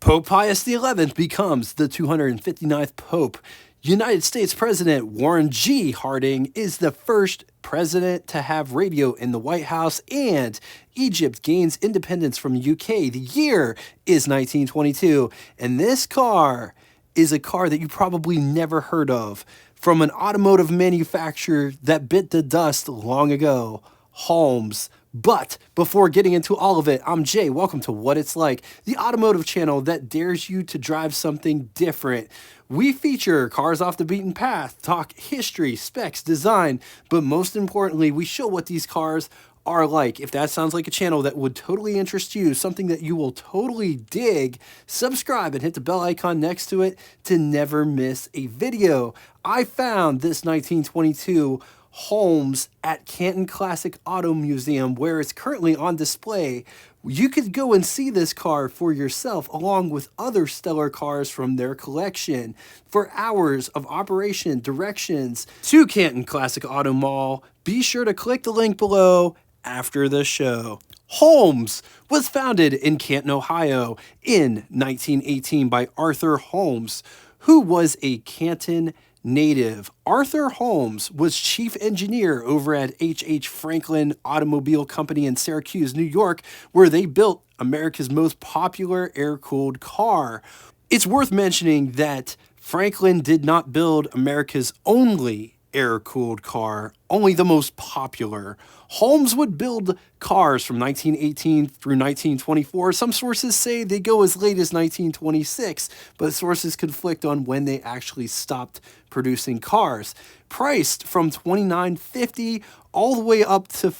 Pope Pius XI becomes the 259th Pope. United States President Warren G. Harding is the first president to have radio in the White House, and Egypt gains independence from the UK. The year is 1922, and this car is a car that you probably never heard of, from an automotive manufacturer that bit the dust long ago, Holmes. But before getting into all of it, I'm Jay. Welcome to What It's Like, the automotive channel that dares you to drive something different. We feature cars off the beaten path, talk history, specs, design, but most importantly, we show what these cars are like. If that sounds like a channel that would totally interest you, something that you will totally dig, subscribe and hit the bell icon next to it to never miss a video. I found this 1922 Holmes at Canton Classic Auto Museum, where it's currently on display. You could go and see this car for yourself along with other stellar cars from their collection. For hours of operation, directions to Canton Classic Auto Mall, be sure to click the link below after the show. Holmes was founded in Canton, Ohio in 1918 by Arthur Holmes, who was a Canton native. Arthur Holmes was chief engineer over at H.H. Franklin Automobile Company in Syracuse, New York, where they built America's most popular air-cooled car. It's worth mentioning that Franklin did not build America's only air-cooled car, only the most popular. Holmes would build cars from 1918 through 1924. Some sources say they go as late as 1926, but sources conflict on when they actually stopped producing cars. Priced from $29.50 all the way up to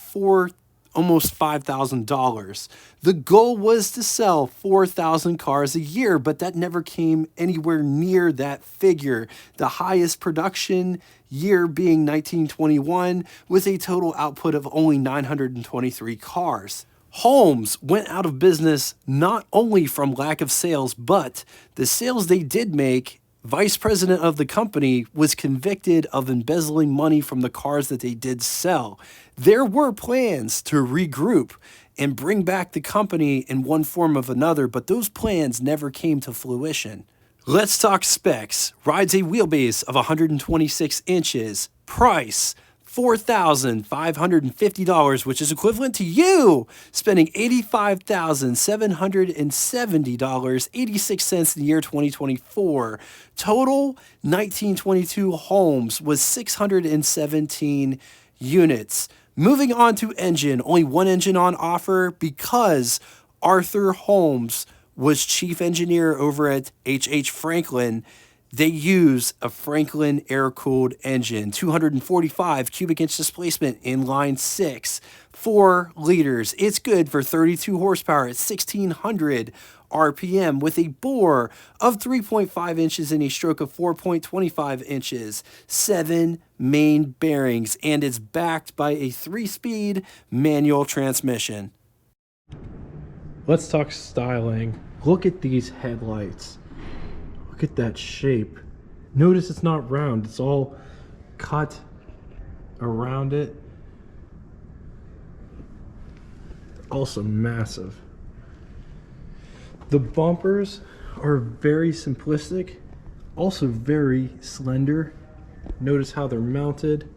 almost $5,000. The goal was to sell 4,000 cars a year, but that never came anywhere near that figure. The highest production year being 1921, with a total output of only 923 cars. Holmes went out of business not only from lack of sales, but the sales they did make, vice president of the company was convicted of embezzling money from the cars that they did sell. There were plans to regroup and bring back the company in one form or another, but those plans never came to fruition. Let's talk specs. Rides a wheelbase of 126 inches. Price, $4,550, which is equivalent to you spending $85,770, 86 cents in the year 2024. Total 1922 Holmes was 617 units. Moving on to engine, only one engine on offer because Arthur Holmes was chief engineer over at H.H. Franklin. They use a Franklin air-cooled engine, 245 cubic inch displacement, inline 6, 4 liters. It's good for 32 horsepower at 1,600 RPM with a bore of 3.5 inches and a stroke of 4.25 inches, 7 main bearings, and it's backed by a 3-speed manual transmission. Let's talk styling. Look at these headlights. Look at that shape. Notice it's not round. It's all cut around it. Also massive. The bumpers are very simplistic, also very slender. Notice how they're mounted.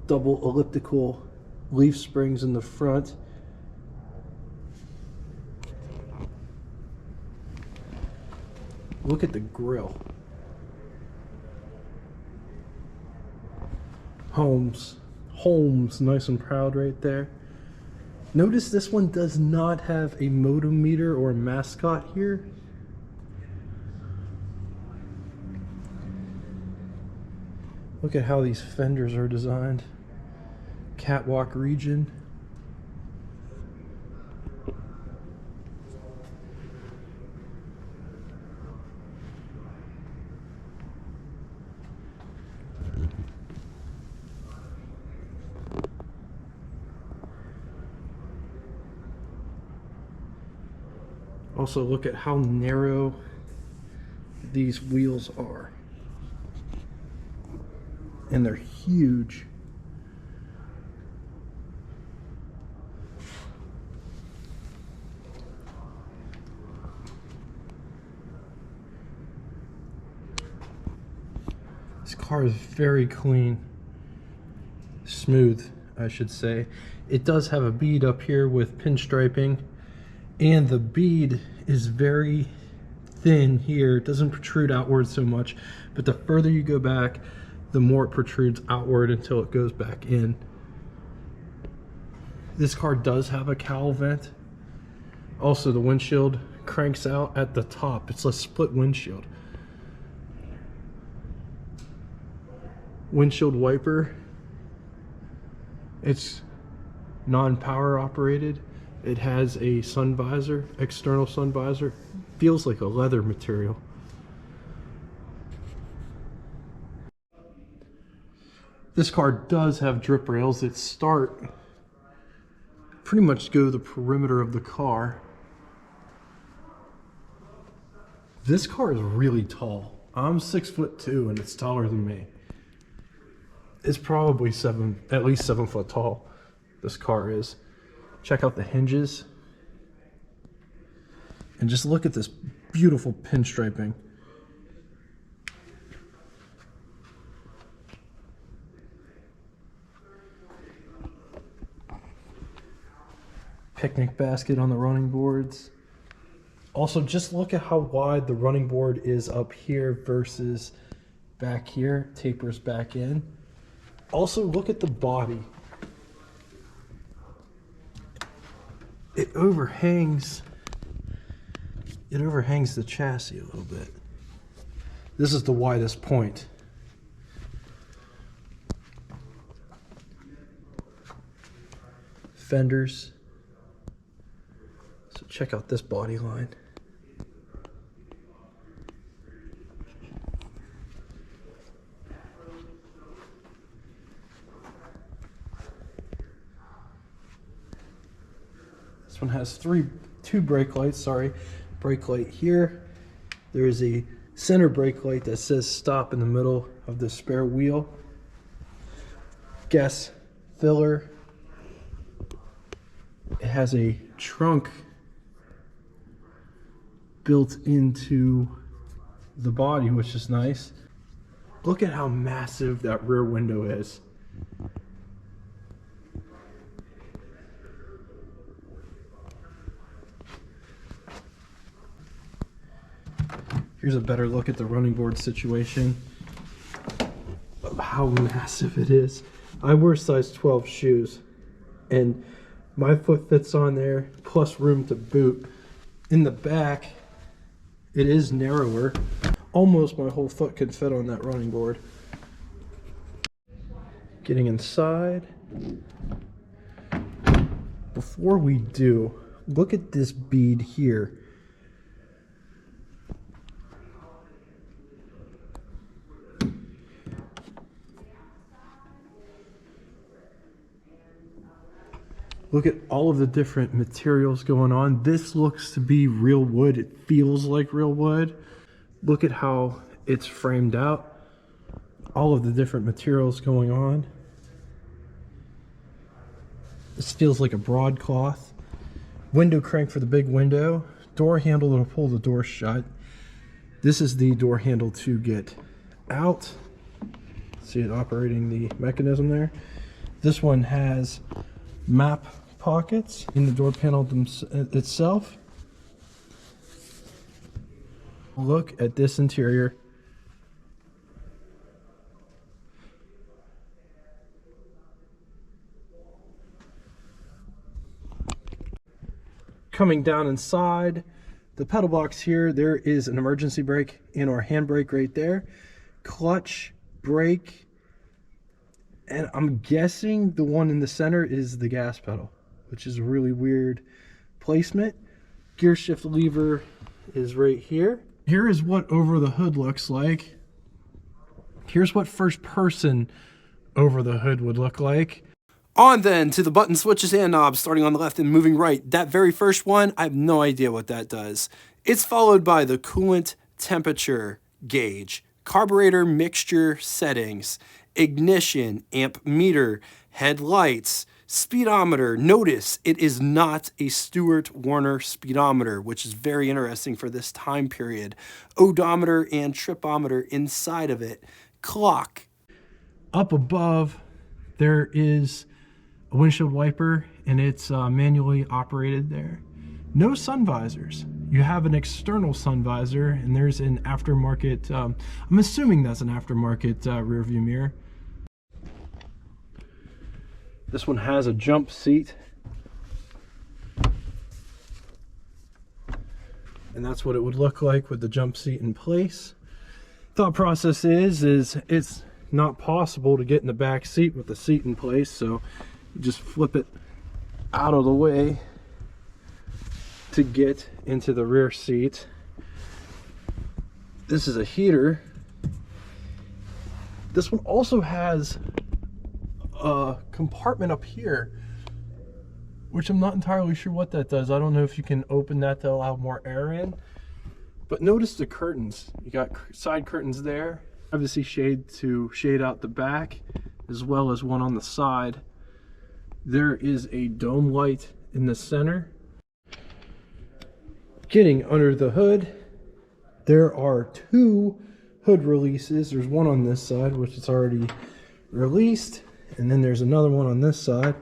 Double elliptical leaf springs in the front. Look at the grille. Holmes, nice and proud right there. Notice this one does not have a motometer or a mascot here. Look at how these fenders are designed. Catwalk region. Also, look at how narrow these wheels are. And they're huge. car is very clean. Smooth, I should say. It does have a bead up here with pinstriping, and the bead is very thin here. It doesn't protrude outward so much, but the further you go back, the more it protrudes outward until it goes back in. This car does have a cowl vent. Also, the windshield cranks out at the top. It's a split windshield. Windshield wiper. It's non-power operated. It has a sun visor, external sun visor. Feels like a leather material. This car does have drip rails that start pretty much go the perimeter of the car. This car is really tall. I'm 6'2" and it's taller than me. It's probably at least 7 foot tall. This car is. Check out the hinges. And just look at this beautiful pinstriping. Picnic basket on the running boards. Also, just look at how wide the running board is up here versus back here. Tapers back in. Also, look at the body. It overhangs the chassis a little bit. This is the widest point. Fenders. So check out this body line. This one has two brake lights, brake light here. There is a center brake light that says stop in the middle of the spare wheel. Gas filler. It has a trunk built into the body, which is nice. Look at how massive that rear window is. Here's a better look at the running board situation of how massive it is. I wear size 12 shoes and my foot fits on there, plus room to boot. In the back, it is narrower. Almost my whole foot can fit on that running board. Getting inside. Before we do, look at this bead here. Look at all of the different materials going on. This looks to be real wood. It feels like real wood. Look at how it's framed out. All of the different materials going on. This feels like a broadcloth. Window crank for the big window. Door handle to pull the door shut. This is the door handle to get out. See it operating the mechanism there. This one has map pockets in the door panel itself. Look at this interior. Coming down inside the pedal box here, there is an emergency brake and our handbrake right there. Clutch, brake, and I'm guessing the one in the center is the gas pedal, which is a really weird placement. Gear shift lever is right here. Here is what over the hood looks like. Here's what first person over the hood would look like. On then to the button switches and knobs, starting on the left and moving right. That very first one, I have no idea what that does. It's followed by the coolant temperature gauge, carburetor mixture settings, ignition, amp meter, headlights, speedometer. Notice it is not a Stewart Warner speedometer, which is very interesting for this time period. Odometer and tripometer inside of it. clock. Up above, there is a windshield wiper, and it's manually operated there. No sun visors. You have an external sun visor, and there's an aftermarket, I'm assuming that's an aftermarket rear view mirror. This one has a jump seat. And that's what it would look like with the jump seat in place. Thought process is it's not possible to get in the back seat with the seat in place, so you just flip it out of the way to get into the rear seat. This is a heater. This one also has a compartment up here, which I'm not entirely sure what that does. I don't know if you can open that to allow more air in. But notice the curtains. You got side curtains there. Privacy shade to shade out the back, as well as one on the side. There is a dome light in the center. Getting under the hood, there are two hood releases. There's one on this side, which is already released, and then there's another one on this side.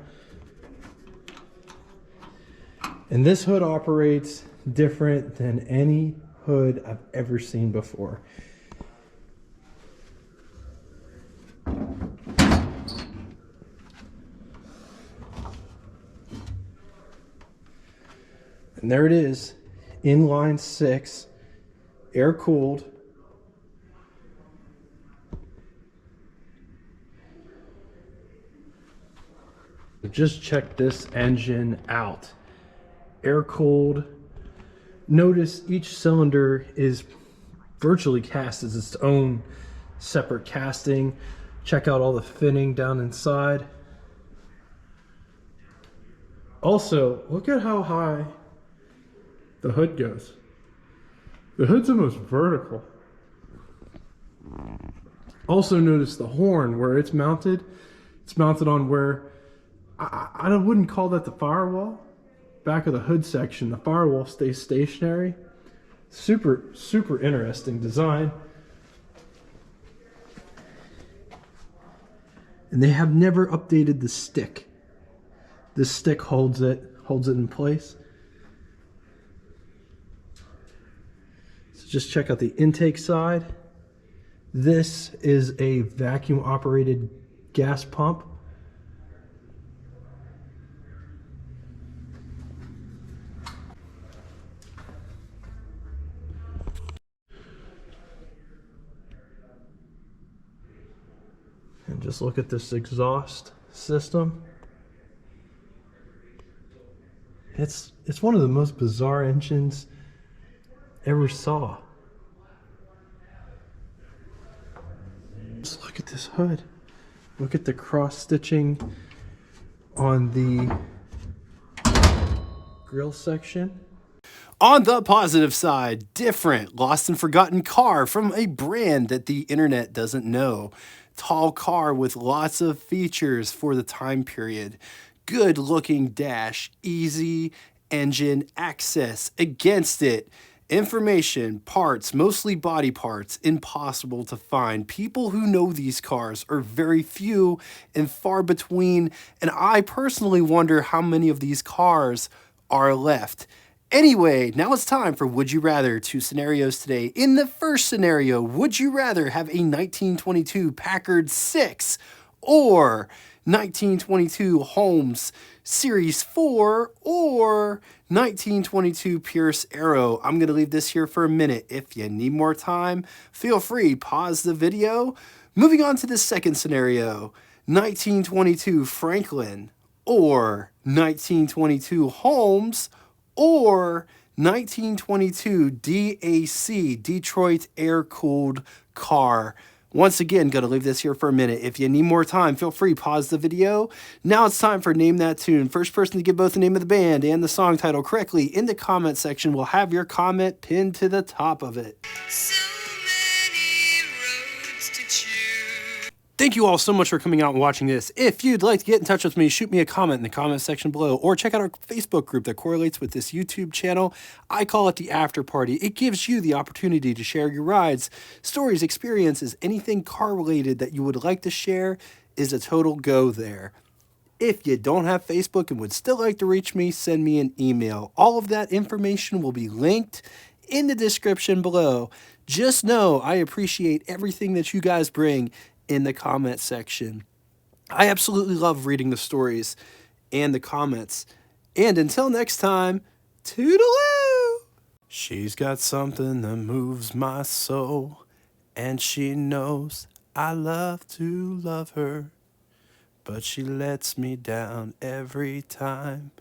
And this hood operates different than any hood I've ever seen before. And there it is, inline 6, air cooled. Just check this engine out. Air cooled. Notice each cylinder is virtually cast as its own separate casting. Check out all the finning down inside. Also, look at how high the hood goes. The hood's almost vertical. Also notice the horn where it's mounted. It's mounted on where I wouldn't call that the firewall. Back of the hood section, the firewall stays stationary. Super interesting design. And they have never updated the stick. This stick holds it in place. So just check out the intake side. This is a vacuum operated gas pump. And just look at this exhaust system. It's one of the most bizarre engines ever saw. Just look at this hood. Look at the cross stitching on the grill section. On the positive side, different, lost and forgotten car from a brand that the internet doesn't know. Tall car with lots of features for the time period. Good looking dash, easy engine access. Against it, information, parts, mostly body parts, impossible to find. People who know these cars are very few and far between, and I personally wonder how many of these cars are left. Anyway, now it's time for Would You Rather. Two scenarios today. In the first scenario, would you rather have a 1922 Packard 6 or 1922 Holmes Series 4 or 1922 Pierce Arrow? I'm going to leave this here for a minute. If you need more time, feel free, pause the video. Moving on to the second scenario, 1922 Franklin or 1922 Holmes or 1922 DAC, Detroit Air-Cooled Car. Once again, gonna leave this here for a minute. If you need more time, feel free, pause the video. Now it's time for Name That Tune. First person to give both the name of the band and the song title correctly in the comment section will have your comment pinned to the top of it. So many roads to choose. Thank you all so much for coming out and watching this. If you'd like to get in touch with me, shoot me a comment in the comment section below, or check out our Facebook group that correlates with this YouTube channel. I call it the After Party. It gives you the opportunity to share your rides, stories, experiences, anything car related that you would like to share is a total go there. If you don't have Facebook and would still like to reach me, send me an email. All of that information will be linked in the description below. Just know I appreciate everything that you guys bring in the comment section. I absolutely love reading the stories and the comments. And until next time, toodaloo! She's got something that moves my soul, and she knows I love to love her, but she lets me down every time.